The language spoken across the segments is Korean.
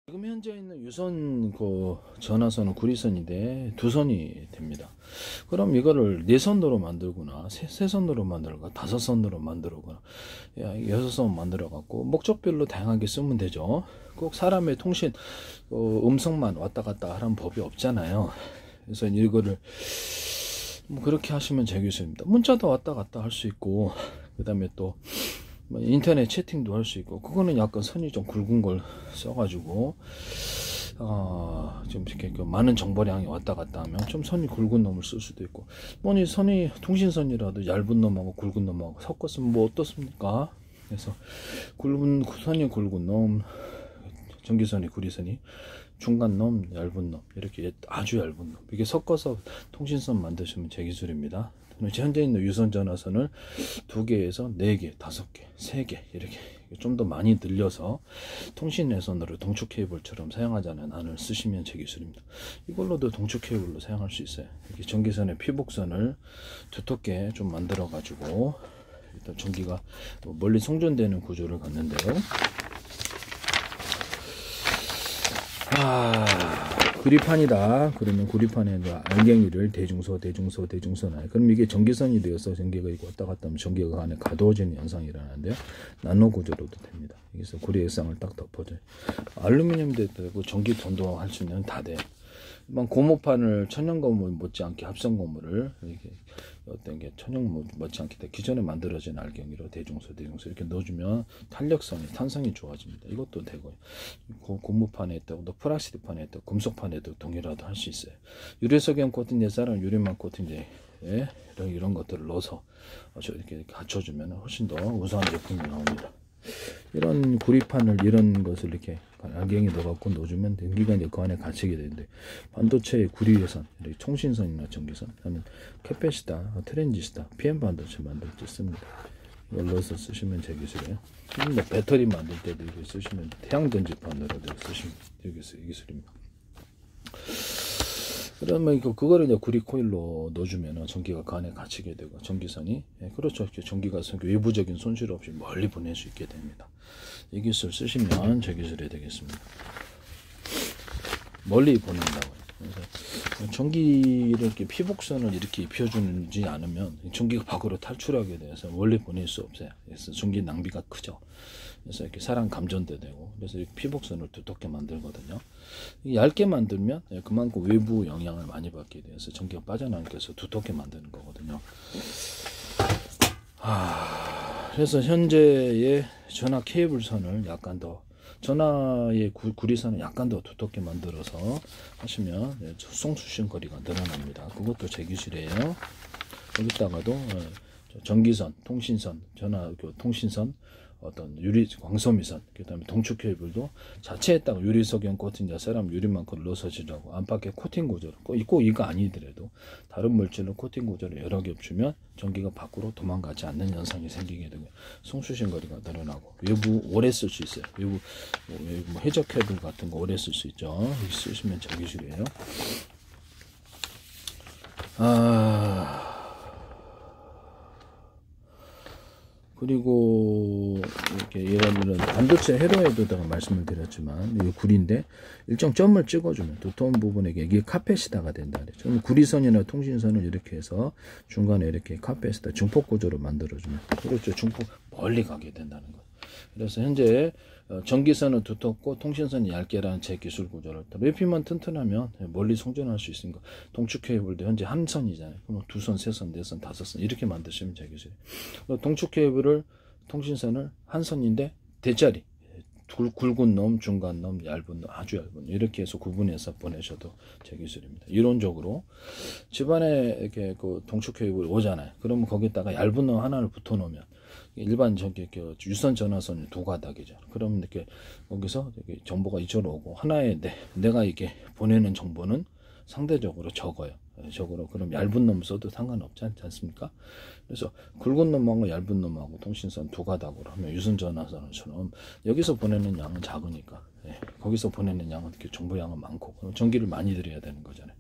지금 현재 있는 유선 전화선은 구리선인데 두 선이 됩니다. 그럼 이거를 네 선으로 만들거나 세 선으로 만들거나 다섯 선으로 만들거나 여섯 선 만들어 갖고 목적별로 다양하게 쓰면 되죠. 꼭 사람의 통신 음성만 왔다 갔다 하라는 법이 없잖아요. 그래서 이거를 뭐 그렇게 하시면 되겠습니다. 문자도 왔다 갔다 할 수 있고, 그 다음에 또 인터넷 채팅도 할 수 있고, 그거는 약간 선이 좀 굵은 걸 써가지고 좀 이렇게 많은 정보량이 왔다 갔다 하면 좀 선이 굵은 놈을 쓸 수도 있고, 뭐니 선이 통신선이라도 얇은 놈하고 굵은 놈하고 섞었으면 뭐 어떻습니까? 그래서 선이 굵은 놈, 전기선이 구리선이 중간 놈, 얇은 놈, 이렇게 아주 얇은 놈, 이게 섞어서 통신선 만드시면 제 기술입니다. 현재 있는 유선 전화선을 2개에서 4개, 5개, 3개 이렇게 좀 더 많이 늘려서 통신 내선으로 동축 케이블처럼 사용하자는 안을 쓰시면 제 기술입니다. 이걸로도 동축 케이블로 사용할 수 있어요. 이렇게 전기선의 피복선을 두텁게 좀 만들어 가지고 일단 전기가 멀리 송전되는 구조를 갖는데요. 구리판이다. 그러면 구리판에 알갱이를 대중소나. 그럼 이게 전기선이 되어서 전기가 이거 왔다 갔다 하면 전기가 안에 가두어지는 현상이 일어나는데요. 나노 구조로도 됩니다. 여기서 구리 액상을 딱 덮어줘요. 알루미늄도 되고 전기 전도할 수 있는 다 돼. 고무판을 천연 고무 못지않게 합성 고무를 이렇게 어떤 게 천연 못지않게 기존에 만들어진 알갱이로 대중소 이렇게 넣어주면 탄성이 좋아집니다. 이것도 되고요. 고무판에 있다고 또 플라스틱판에 있다고 금속판에도 동일하도 할 수 있어요. 유리석연 코팅 옛사람 유리만 코팅제 이런 것들을 넣어서 이렇게 갖춰주면 훨씬 더 우수한 제품이 나옵니다. 이런 구리판을 이런 것을 이렇게 알갱이 넣어갖고 넣어주면 전기가 이제 그 안에 갇히게 되는데, 반도체의 구리선, 통신선이나 전기선, 하면 캐패시타, 트랜지스타, PM 반도체 만들 때 씁니다. 이걸 넣어서 쓰시면 제 기술이에요. 뭐 배터리 만들 때도 이거 쓰시면 태양전지판으로도 쓰시면 이 기술입니다. 그러면 그거를 이제 구리 코일로 넣어주면 전기가 그 안에 갇히게 되고 전기선이 그렇죠. 전기가 외부적인 손실 없이 멀리 보낼 수 있게 됩니다. 이 기술 쓰시면 제 기술이 되겠습니다. 멀리 보낸다고요. 그래서 전기를 이렇게 피복선을 이렇게 입혀주지 않으면 전기가 밖으로 탈출하게 돼서 멀리 보낼 수 없어요. 그래서 전기 낭비가 크죠. 그래서 이렇게 사람 감전도 되고, 그래서 피복선을 두텁게 만들거든요. 얇게 만들면 그만큼 외부 영향을 많이 받게 돼서 전기가 빠져나가게 해서 두텁게 만드는 거거든요. 그래서 현재의 전화 케이블선을 약간 더, 전화의 구리선을 약간 더 두텁게 만들어서 하시면 송수신 거리가 늘어납니다. 그것도 제 기술이에요. 여기다가도 전기선, 통신선, 전화 통신선, 어떤 광소미선, 그 다음에 동축 케이블도 자체에다가 유리석연 코팅 사람 유리만큼 넣어서 지라고 안팎에 코팅 구조를 꼭 이거 아니더라도 다른 물질로 코팅 구조를 여러 개 붙이면 전기가 밖으로 도망가지 않는 현상이 생기게 되고 송수신 거리가 늘어나고 외부 오래 쓸 수 있어요. 외부 뭐 해적 케이블 같은 거 오래 쓸 수 있죠. 여기 쓰시면 저 기술이에요. 그리고 이렇게 이런 반도체 회로에도 말씀을 드렸지만 이게 구리인데 일정 점을 찍어주면 두터운 부분에 이게 카페시다가 된다. 그럼 구리선이나 통신선을 이렇게 해서 중간에 이렇게 카페시다 중폭 구조로 만들어주면 그렇죠. 중폭 멀리 가게 된다는 거. 그래서 현재 전기선은 두텁고 통신선이 얇게라는 제 기술 구조를 외피만 튼튼하면 멀리 송전할 수 있으니까 동축 케이블도 현재 한 선이잖아요. 그럼 2선, 3선, 4선, 5선 이렇게 만드시면 제 기술이에요. 동축 케이블을 통신선을 한 선인데 대짜리 굵은 놈, 중간 놈, 얇은 놈, 아주 얇은 놈 이렇게 해서 구분해서 보내셔도 제 기술입니다. 이론적으로 집안에 이렇게 동축 케이블이 오잖아요. 그러면 거기다가 얇은 놈 하나를 붙여 놓으면 일반 유선 전화선이 2가닥이죠. 그러면 이렇게 거기서 이렇게 정보가 이쪽으로 오고 하나에 내가 이게 보내는 정보는 상대적으로 적어요. 그럼 얇은 놈 써도 상관없지 않습니까? 그래서 굵은 놈하고 얇은 놈하고 통신선 2가닥으로 하면 유선 전화선처럼 여기서 보내는 양은 작으니까 거기서 보내는 양은 이렇게 정보 양은 많고 그럼 전기를 많이 들여야 되는 거잖아요.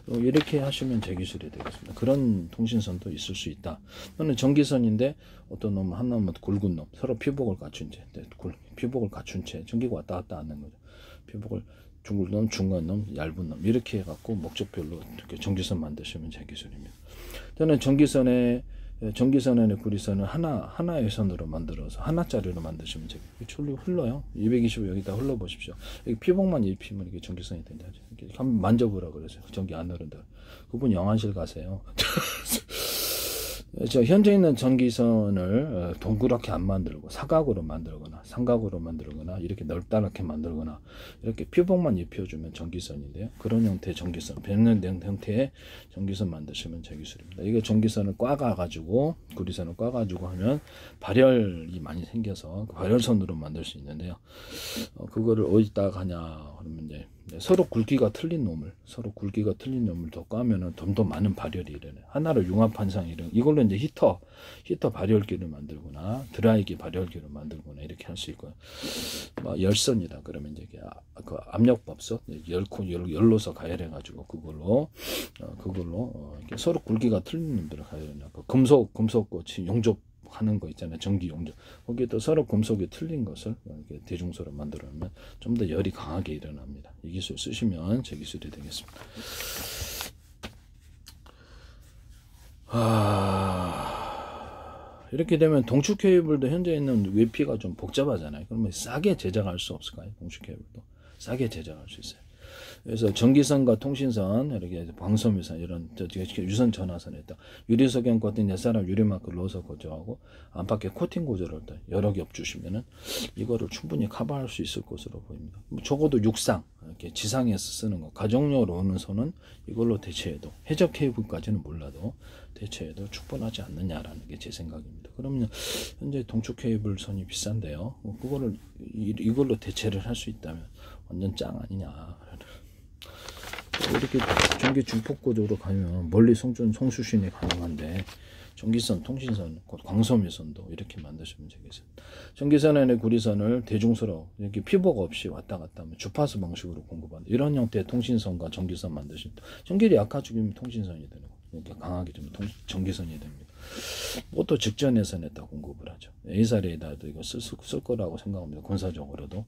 이렇게 하시면 제 기술이 되겠습니다. 그런 통신선도 있을 수 있다. 또는 전기선인데 어떤 놈 한 놈은 굵은 놈 서로 피복을 갖춘 채 전기가 왔다 갔다 하는 거죠. 피복을 굵은 놈, 중간 놈, 얇은 놈 이렇게 해갖고 목적별로 이렇게 전기선 만드시면 제 기술입니다. 저는 전기선에 구리선을 하나의 선으로 만들어서 하나짜리로 만드시면 되게 졸리 흘러요. 220 여기다 흘러 보십시오. 여기 피복만 입히면 이게 전기선이 된다. 이렇게 한번 만져보라 그러세요. 전기 안 흐른다. 그분 영안실 가세요. 저 현재 있는 전기선을 동그랗게 안 만들고 사각으로 만들거나 삼각으로 만들거나 이렇게 넓다랗게 만들거나 이렇게 피복만 입혀주면 전기선인데요. 그런 형태의 전기선, 변형된 형태의 전기선 만드시면 제 기술입니다. 이게 전기선을 꽈가지고 구리선을 꽈가지고 하면 발열이 많이 생겨서 발열선으로 만들 수 있는데요. 그거를 어디다가 하냐 그러면 이제 서로 굵기가 틀린 놈을 더 까면은 좀 더 많은 발열이 일어나요. 하나로 융합환상 이걸로 이제 히터 발열기를 만들거나 드라이기 발열기를 만들거나 이렇게 할 수 있고요. 열선이다 그러면 이제 그 압력밥솥 열로서 가열해가지고 그걸로 이렇게 서로 굵기가 틀린 놈들을 가열해놔. 금속꽃이 용접하는 거 있잖아요. 전기 용접. 거기에 또 서로 금속이 틀린 것을 이렇게 대중소로 만들어놓으면 좀 더 열이 강하게 일어납니다. 이 기술 쓰시면 제 기술이 되겠습니다. 이렇게 되면 동축 케이블도 현재 있는 외피가 좀 복잡하잖아요. 그러면 싸게 제작할 수 없을까요? 동축 케이블도 싸게 제작할 수 있어요. 그래서 전기선과 통신선, 이렇게 광섬유선, 이런 유선 전화선에다 유리석영 같은 옛사람 유리마크를 넣어서 고정하고 안팎에 코팅 구조를 여러 겹 주시면은 이거를 충분히 커버할 수 있을 것으로 보입니다. 적어도 육상, 이렇게 지상에서 쓰는 거, 가정용으로 오는 선은 이걸로 대체해도, 해적 케이블까지는 몰라도 대체해도 충분하지 않느냐라는 게 제 생각입니다. 그러면 현재 동축 케이블 선이 비싼데요. 그거를 이걸로 대체를 할 수 있다면 완전 짱 아니냐. 이렇게 전기 중폭 구조로 가면 멀리 송수신이 가능한데 전기선, 통신선, 광섬유선도 이렇게 만드시면 되겠습니다. 전기선에는 구리선을 대중소로 이렇게 피복 없이 왔다 갔다 하면 주파수 방식으로 공급하는 이런 형태의 통신선과 전기선 만드시면 전기를 약화죽이면 통신선이 되는 거예요. 이렇게 강하게 좀 전기선이 됩니다. 또 직전예선에다 공급을 하죠. A사 레이더도 이거 쓸 거라고 생각합니다. 군사적으로도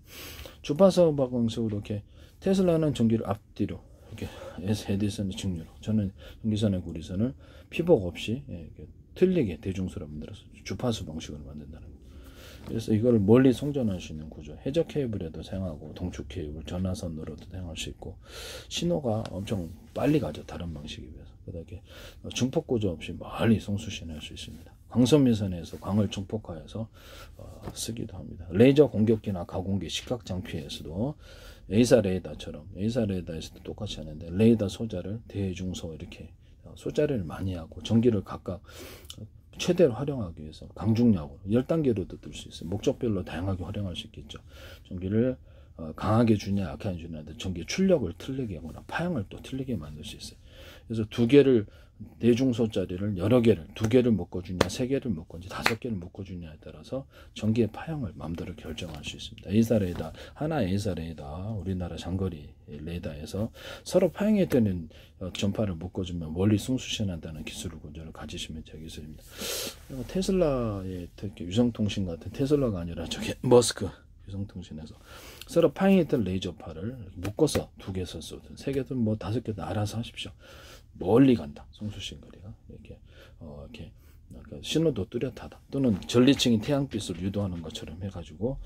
주파수 방식으로 이렇게 테슬라는 전기를 앞뒤로 이렇게 에디슨의 직류로, 저는 전기선의 구리선을 피복 없이 이렇게 틀리게 대중소로 만들어서 주파수 방식으로 만든다는 거예요. 그래서 이걸 멀리 송전할 수 있는 구조, 해적 케이블에도 사용하고 동축 케이블, 전화선으로도 사용할 수 있고 신호가 엄청 빨리 가죠. 다른 방식에 비해서. 그다음에 중폭 구조 없이 멀리 송수신할 수 있습니다. 광섬유선에서 광을 중폭화해서 쓰기도 합니다. 레이저 공격기나 가공기 식각장피에서도 A사 레이더에서도 똑같이 하는데 레이더 소자를 대중소 이렇게 소자를 많이 하고 전기를 각각 최대로 활용하기 위해서 강중력으로 10단계로도 들 수 있어요. 목적별로 다양하게 활용할 수 있겠죠. 전기를 강하게 주냐 약하게 주냐인데 전기 출력을 틀리게 하거나 파형을 또 틀리게 만들 수 있어요. 그래서 두 개를 대중소짜리를 여러 개를 2개를 묶어주냐 3개를 묶어주냐 5개를 묶어주냐에 따라서 전기의 파형을 마음대로 결정할 수 있습니다. A사 레이더, 하나 A사 레이더, 우리나라 장거리 레이더에서 서로 파형이 되는 전파를 묶어주면 멀리 송수신한다는 기술 구조를 가지시면 제 기술입니다. 테슬라의 유성통신 같은 테슬라가 아니라 저기 머스크 유성통신에서 서로 파형이 된 레이저파를 묶어서 2개 쏘든 3개든 뭐 5개든 알아서 하십시오. 멀리 간다. 송수신 거리가 이렇게 신호도 뚜렷하다. 또는 전리층인 태양빛을 유도하는 것처럼 해가지고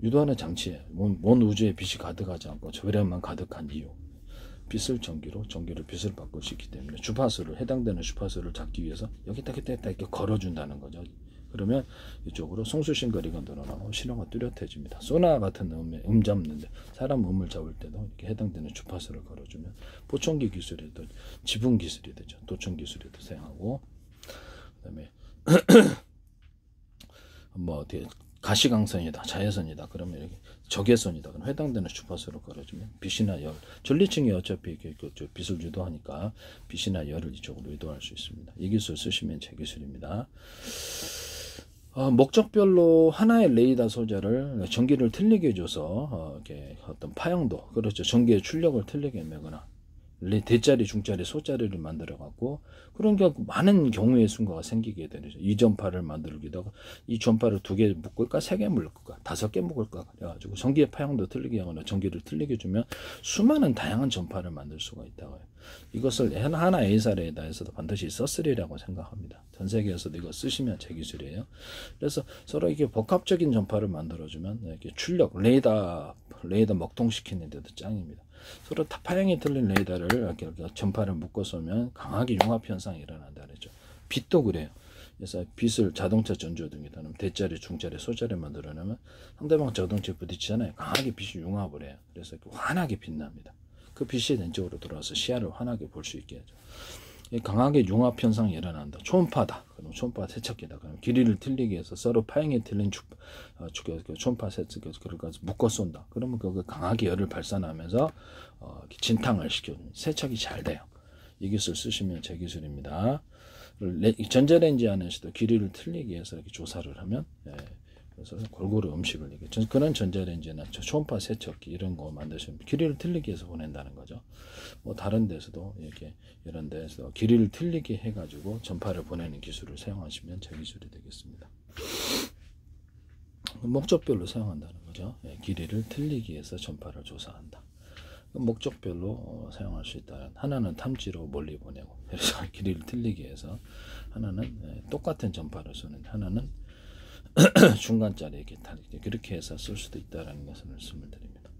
유도하는 장치에 먼 우주에 빛이 가득하지 않고 저렴만 가득한 이유. 빛을 전기를 빛을 바꿀 수 있기 때문에 해당되는 주파수를 잡기 위해서 여기다 이렇게 걸어준다는 거죠. 그러면 이쪽으로 송수신 거리가 늘어나고 신호가 뚜렷해집니다. 소나 같은 음 잡는데 사람 음을 잡을 때도 이렇게 해당되는 주파수를 걸어주면 보청기 기술에도 지분 기술이 되죠. 도청 기술에도 사용하고 그다음에 뭐 어떻게 가시광선이다, 자외선이다 그러면 이렇게 적외선이다 그럼 해당되는 주파수를 걸어주면 빛이나 열, 전리층이 어차피 빛을 유도하니까 빛이나 열을 이쪽으로 유도할 수 있습니다. 이 기술 쓰시면 제 기술입니다. 목적별로 하나의 레이더 소재를 전기를 틀리게 줘서 이렇게 어떤 파형도 그렇죠. 전기의 출력을 틀리게 매거나 대자리, 중자리, 소자리를 만들어 갖고 그런 게 많은 경우의 순과가 생기게 되죠. 이 전파를 만들기도 하고 이 전파를 2개 묶을까 3개 묶을까 5개 묶을까 그래가지고 전기의 파형도 틀리게 하거나 전기를 틀리게 주면 수많은 다양한 전파를 만들 수가 있다고요. 이것을 하나 A사 레이더에서도 반드시 썼으리라고 생각합니다. 전 세계에서도 이거 쓰시면 제 기술이에요. 그래서 서로 이게 복합적인 전파를 만들어주면 이렇게 출력 레이더 먹통시키는 데도 짱입니다. 서로 파형이 틀린 레이더를 이렇게 전파를 묶어 쏘면 강하게 융합 현상이 일어난다 그랬죠. 빛도 그래요. 그래서 빛을 자동차 전조등이다. 대자리, 중자리, 소자리 만들어내면 상대방 자동차에 부딪히잖아요. 강하게 빛이 융합을 해요. 그래서 환하게 빛납니다. 그 빛이 왼쪽으로 돌아와서 시야를 환하게 볼 수 있게 하죠. 강하게 융합 현상이 일어난다. 초음파다. 그럼 초음파 세척기다. 그럼 길이를 틀리게 해서 서로 파형이 틀린 초음파 세척기를 묶어 쏜다. 그러면 그거 강하게 열을 발산하면서 진탕을 시켜주는 세척이 잘 돼요. 이 기술 쓰시면 제 기술입니다. 전자레인지 안에서도 길이를 틀리게 해서 이렇게 조사를 하면 그래서 골고루 음식을 이게 그런 전자레인지나 초음파 세척기 이런 거 만드시면 길이를 틀리게 해서 보낸다는 거죠. 뭐 다른 데서도 이렇게 이런 데서 길이를 틀리게 해가지고 전파를 보내는 기술을 사용하시면 제 기술이 되겠습니다. 목적별로 사용한다는 거죠. 길이를 틀리게 해서 전파를 조사한다. 목적별로 사용할 수 있다. 하나는 탐지로 멀리 보내고 그래서 길이를 틀리게 해서 하나는 똑같은 전파를 쏘는 하나는 중간짜리 이렇게 그렇게 해서 쓸 수도 있다라는 것을 말씀을 드립니다.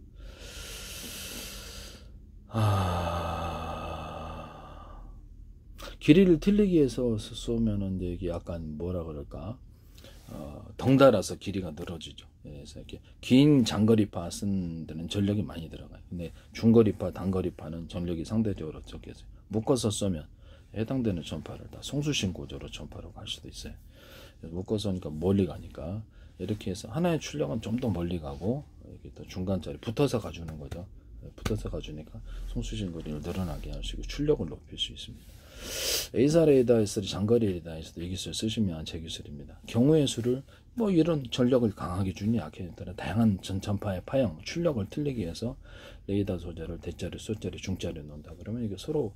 길이를 틀리게 해서 쏘면은 이게 약간 뭐라 그럴까? 덩달아서 길이가 늘어지죠. 그래서 이렇게 긴 장거리파 쓴 데는 전력이 많이 들어가요. 근데 중거리파, 단거리파는 전력이 상대적으로 적겠어요. 묶어서 쏘면 해당되는 전파를 다 송수신 구조로 전파로 갈 수도 있어요. 묶어서 오니까 멀리 가니까 이렇게 해서 하나의 출력은 좀 더 멀리 가고 이렇게 또 중간짜리 붙어서 가주는 거죠. 붙어서 가주니까 송수신 거리를 늘어나게 할 수 있고 출력을 높일 수 있습니다. A사 레이더에서 장거리 레이더에서도 이 기술 쓰시면 제 기술입니다. 경우의 수를 뭐 이런 전력을 강하게 주니 약해에 따라 다양한 전파의 파형, 출력을 틀리게 해서 레이더 소자를 대자리, 소자리, 중자리 놓는다. 그러면 이게 서로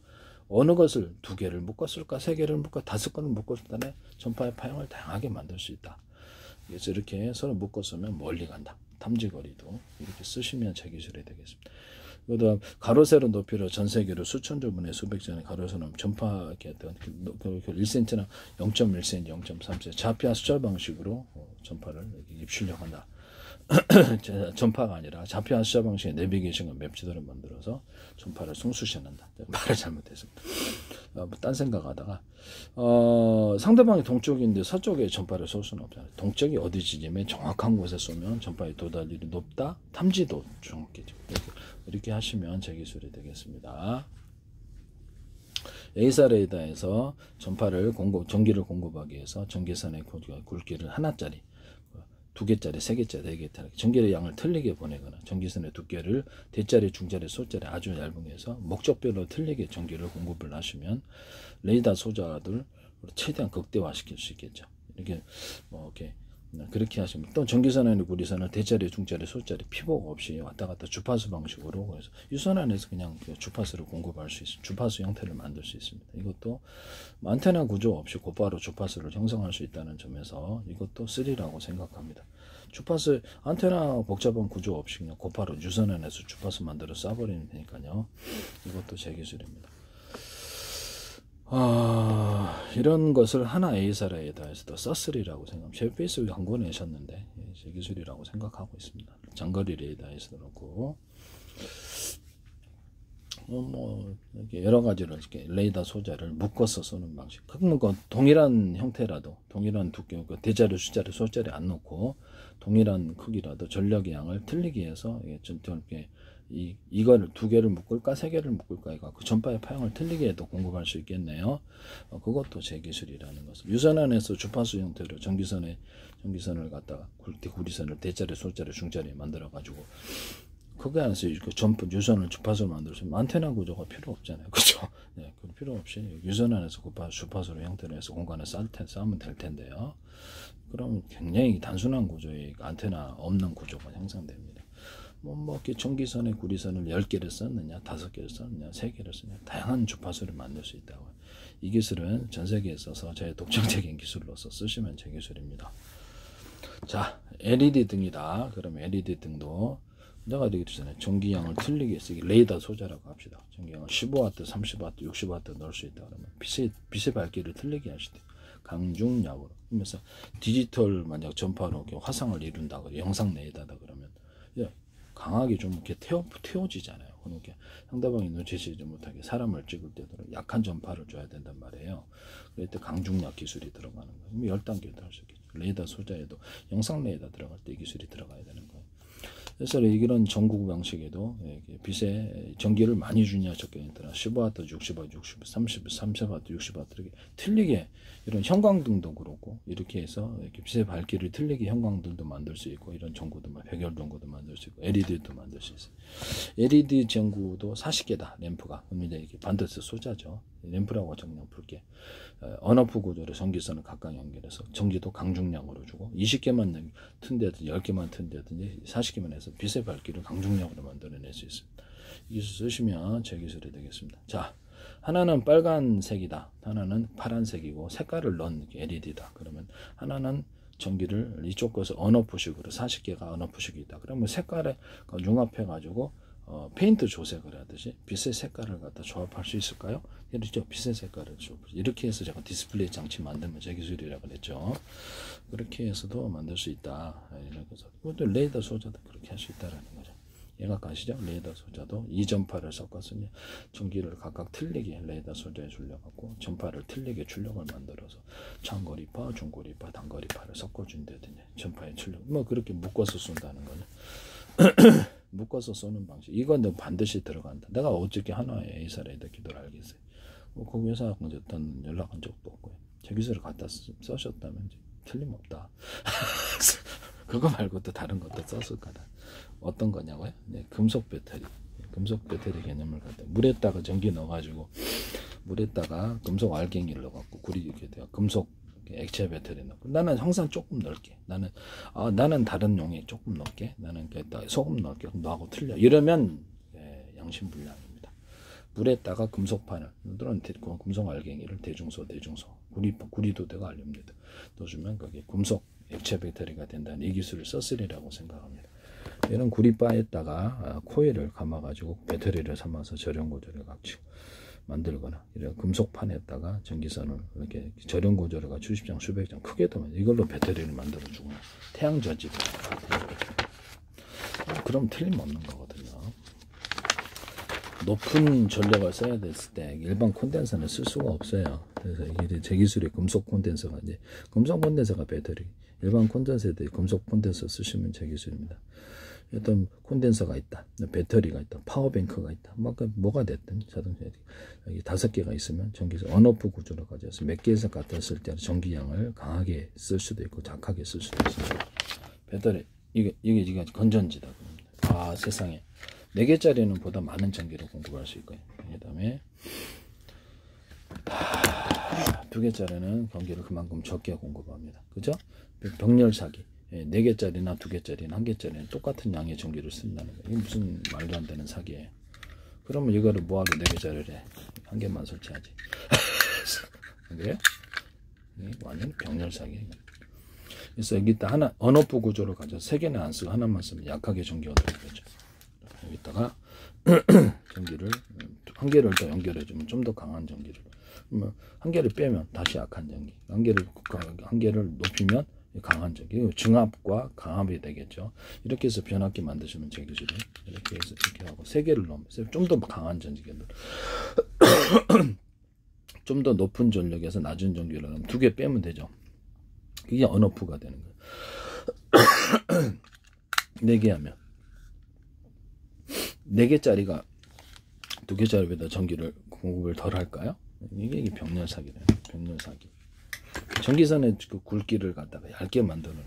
어느 것을 2개를 묶었을까, 3개를 묶어 5건을 묶었을 때 전파의 파형을 다양하게 만들 수 있다. 그래서 이렇게 서로 묶었으면 멀리 간다. 탐지거리도 이렇게 쓰시면 제 기술이 되겠습니다. 그다음 가로세로 높이로 전 세계로 수천 조 분의 수백 전의 가로세로 전파 이렇게 어떤 1cm나 0.1cm, 0.3cm 좌표 숫자 방식으로 전파를 입출력한다. 전파가 아니라 좌표 숫자 방식의 내비게이션과 맵지도를 만들어서 전파를 송수신한다. 말을 잘못했습니다. 딴 생각하다가 상대방이 동쪽인데 서쪽에 전파를 쏠 수는 없잖아요. 동쪽이 어디 지점에 정확한 곳에 쏘면 전파의 도달률이 높다. 탐지도 정확해져. 이렇게 하시면 제 기술이 되겠습니다. A사 레이더에서 전파를 전기를 공급하기 위해서 전기선의 굵기를 하나짜리 2개짜리, 3개짜리, 4개짜리 전기의 양을 틀리게 보내거나 전기선의 두께를 대짜리, 중짜리, 소짜리 아주 얇은 해서 목적별로 틀리게 전기를 공급을 하시면 레이더 소자들 최대한 극대화시킬 수 있겠죠. 이렇게 이렇게 그렇게 하시면 또 전기선의 구리선을 대짜리, 중짜리, 소짜리 피복 없이 왔다 갔다 주파수 방식으로 그래서 유선 안에서 그냥 주파수를 공급할 수 있습니다. 주파수 형태를 만들 수 있습니다. 이것도 안테나 구조 없이 곧바로 주파수를 형성할 수 있다는 점에서 이것도 쓰리라고 생각합니다. 주파수 안테나 복잡한 구조 없이 그냥 곧바로 유선 안에서 주파수 만들어 쏴버리면 되니까요. 이것도 제 기술입니다. 이런 것을 하나 A사 레이더에서도 썼으리라고 생각합니다. 제 페이스북에 광고 내셨는데 제 기술이라고 생각하고 있습니다. 장거리 레이더에서도 그렇고 뭐 이렇게 여러 가지로 이렇게 레이더 소자를 묶어서 쏘는 방식. 그러면 동일한 형태라도 동일한 두께, 대자리, 수자리, 소자리 안 놓고 동일한 크기라도 전력의 양을 틀리게 해서 이렇게 이거를 2개를 묶을까 3개를 묶을까 해가 그 전파의 파형을 틀리게 해도 공급할 수 있겠네요. 그것도 제 기술이라는 것을 유선 안에서 주파수 형태로 전기선을 갖다가 구리선을 대자리, 소자리, 중자리 만들어 가지고 거기 안에서 전부 유선을 주파수로 만들어서 안테나 구조가 필요 없잖아요. 그죠? 네, 그 필요 없이 유선 안에서 주파수로 형태로 해서 공간에 쌓으면 될 텐데요. 그럼 굉장히 단순한 구조의 안테나 없는 구조가 형성됩니다. 뭐 이렇게 전기선에 구리선을 10개를 썼느냐, 5개를 썼느냐, 3개를 썼느냐, 다양한 주파수를 만들 수 있다고. 이 기술은 전 세계에 있어서 저의 독창적인 기술로서 쓰시면 제 기술입니다. 자, LED 등이다. 그럼 LED 등도 내가 얘기했잖아요. 전기량을 틀리게 쓰기 레이더 소자라고 합시다. 전기량을 15W, 30W, 60W 넣을 수 있다. 그러면 빛의 밝기를 틀리게 하시대. 강중약으로. 그러면서 디지털 만약 전파로 화상을 이룬다. 영상 레이더다 그러면 강하게 좀 이렇게 태워지잖아요. 그러니까 상대방이 눈치채지 못하게 사람을 찍을 때도 약한 전파를 줘야 된단 말이에요. 그럴 때 강중약 기술이 들어가는 거예요. 10단계 들어갈 수 있겠죠. 레이더 소자에도 영상 레이더 들어갈 때 이 기술이 들어가야 되는 거예요. 그래서 이런 전구 방식에도 빛에 전기를 많이 주냐 적게 있더라. 15W, 60W, 30W, 60W 이렇게 틀리게 이런 형광등도 그렇고 이렇게 해서 이렇게 빛의 밝기를 틀리게 형광등도 만들 수 있고 이런 전구도 백열 전구도 만들 수 있고 LED도 만들 수 있어요. LED 전구도 40개다. 램프가 그러면 이제 이렇게 반드시 소자죠. 램프라고 정량 풀게 언오프 구조로 전기선을 각각 연결해서 전기도 강중량으로 주고 20개만 튼다든지 10개만 튼다든지 40개만 해서 빛의 밝기를 강중량으로 만들어낼 수 있습니다. 이 기술 쓰시면 제 기술이 되겠습니다. 자, 하나는 빨간색이다. 하나는 파란색이고 색깔을 넣은 LED다. 그러면 하나는 전기를 이쪽 것을 언오프식으로 40개가 언오프식이다. 그러면 색깔에 융합해 가지고 페인트 조색을 하듯이 빛의 색깔을 갖다 조합할 수 있을까요? 그렇죠. 빛의 색깔을 이렇게 해서 제가 디스플레이 장치 만들면 제 기술이라고 그랬죠. 그렇게 해서도 만들 수 있다. 이런 거죠. 그것도 레이더 소자도 그렇게 할 수 있다라는 거죠. 얘가 아시죠? 레이더 소자도 이 전파를 섞어서 전기를 각각 틀리게 레이더 소자에 줄여갖고 전파를 틀리게 출력을 만들어서 장거리파, 중거리파, 단거리파를 섞어준다든지 전파의 출력 뭐 그렇게 묶어서 쏜다는 거죠. 묶어서 쏘는 방식. 이건 반드시 들어간다. 내가 어저께 하나의 A사 레이더 기도를 알겠어요. 그 회사하고 어떤 연락한 적도 없고요. 제 기술을 갖다 써셨다면 틀림없다. 그거 말고 또 다른 것도 썼을 거다. 어떤 거냐고요? 네, 금속 배터리. 금속 배터리 개념을 갖다 물에다가 전기 넣어가지고 물에다가 금속 알갱이를 넣어갖고 구리 이렇게 돼요. 금속 액체 배터리 넣고 나는 항상 조금 넣을게. 나는 다른 용에 조금 넣을게. 나는 소금 넣을게. 너하고 틀려. 이러면 양심불량입니다. 물에다가 금속판을 금속 알갱이를 대중소 구리도 되고 알륨도 넣어주면 그게 금속 액체 배터리가 된다는 이 기술을 썼으리라고 생각합니다. 이런 구리바에다가 코일을 감아가지고 배터리를 삼아서 저렴고조를 같이 만들거나 이런 금속판에다가 전기선을 이렇게 저렴고조를 수십 장 수백 장 크게 두면 이걸로 배터리를 만들어 주거나 태양전지 그럼 틀림없는 거거든요. 높은 전력을 써야 됐을 때 일반 콘덴서는 쓸 수가 없어요. 그래서 이게 제 기술의 금속 콘덴서가 이제 금속 콘덴서가 배터리 일반 콘덴서에 금속 콘덴서 쓰시면 제 기술입니다. 어떤 콘덴서가 있다, 배터리가 있다, 파워뱅크가 있다, 뭐가 됐든 자동차 여기 5개가 있으면 전기선 언오프 구조를 가져서 몇 개에서 같았을 때 전기량을 강하게 쓸 수도 있고 약하게 쓸 수도 있습니다. 배터리 이게 건전지다. 아 세상에 4개짜리는 보다 많은 전기를 공급할 수 있고요. 그 다음에 2개짜리는 전기를 그만큼 적게 공급합니다. 그죠? 병렬사기 4개짜리나 2개짜리나 1개짜리는 똑같은 양의 전기를 쓴다는 거예요. 이게 무슨 말도 안 되는 사기예요. 그러면 이거를 뭐하러 4개짜리를 해? 1개만 설치하지. 그래요? 완전 병렬사기. 그래서 여기다 하나 언오프 구조를 가져서 3개는 안 쓰고 하나만 쓰면 약하게 전기가 들어오겠죠. 여기다가 전기를 1개를 더 연결해주면 좀 더 강한 전기를 1개를 빼면 다시 약한 전기 1개를 높이면 강한 전기 증압과 강압이 되겠죠. 이렇게 해서 변압기 만드시면 제 기술이 이렇게 해서 이렇게 하고 3개를 넣으면 좀 더 강한 전기를 좀 더 높은 전력에서 낮은 전기를 넣으면 2개 빼면 되죠. 이게 언오프가 되는 거예요. 4개 하면 4개짜리가 2개짜리보다 전기를 공급을 덜 할까요? 이게 병렬사기래요. 병렬사기. 전기선의 그 굵기를 갖다가 얇게 만들어 놓은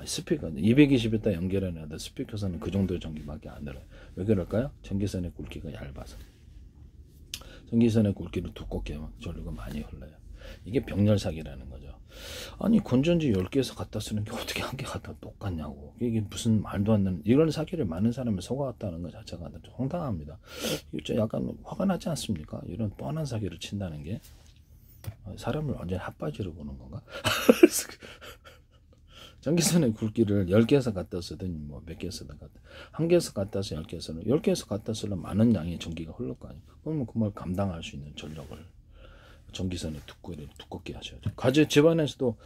스피커 220에다 연결해놔도 스피커선은 그 정도의 전기밖에 안 들어요. 왜 그럴까요? 전기선의 굵기가 얇아서. 전기선의 굵기를 두껍게 하면 전류가 많이 흘러요. 이게 병렬 사기라는 거죠. 아니 건전지 10개에서 갖다 쓰는 게 어떻게 한 개 갖다 똑같냐고. 이게 무슨 말도 안 되는 이런 사기를 많은 사람이 속아왔다는 것 자체가 황당합니다. 이거 약간 화가 나지 않습니까? 이런 뻔한 사기를 친다는 게 사람을 완전히 핫바지로 보는 건가? 전기선의 굵기를 10개에서 갖다 쓰든 뭐 몇 개에서 갖다 1개에서 갖다 서 10개에서는 10개에서 갖다 쓰려면 많은 양의 전기가 흘러갈 거 아니에요. 그러면 그걸 감당할 수 있는 전력을 전기선의 두껍게 하셔야죠. 가제 집안에서도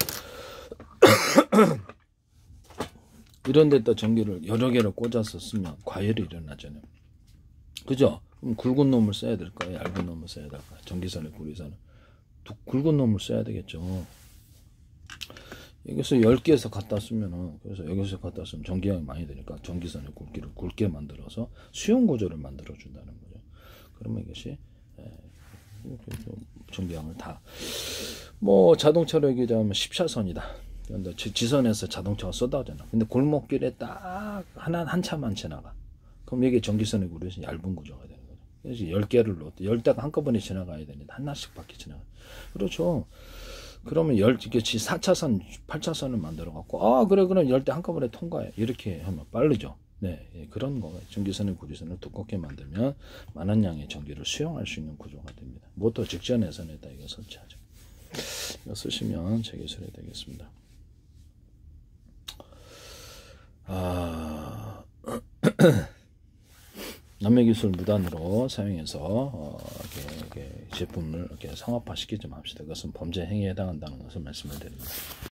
이런 데다 전기를 여러 개를 꽂아서 쓰면 과열이 일어나잖아요. 그죠? 그럼 굵은 놈을 써야 될까요? 얇은 놈을 써야 될까요? 전기선의 구리선은 굵은 놈을 써야 되겠죠. 여기서 10개에서 갖다 쓰면은, 그래서 여기서 갖다 쓰면 전기량이 많이 되니까 전기선의 굵기를 굵게 만들어서 수용 구조를 만들어 준다는 거죠. 그러면 이것이 전기량을 다 뭐 자동차로 얘기하자면 10차선이다. 그런데 지선에서 자동차가 쏟아지나. 근데 골목길에 딱 한 차만 지나가. 그럼 이게 전기선의 구리에서 얇은 구조가 되는 거죠. 그래서 10개를 놓고 10대가 한꺼번에 지나가야 되는데 하나씩 밖에 지나가. 그렇죠. 그러면 4차선, 8차선을 만들어 갖고 그래 그럼 10대 한꺼번에 통과해. 이렇게 하면 빠르죠. 네, 그런 거가 전기선의 구리선을 두껍게 만들면 많은 양의 전기를 수용할 수 있는 구조가 됩니다. 모터 직전에선에다 이거 설치하죠. 이거 쓰시면 제 기술이 되겠습니다. 남매기술 무단으로 사용해서 이렇게 제품을 이렇게 상업화 시키지 맙시다. 그것은 범죄 행위에 해당한다는 것을 말씀을 드립니다.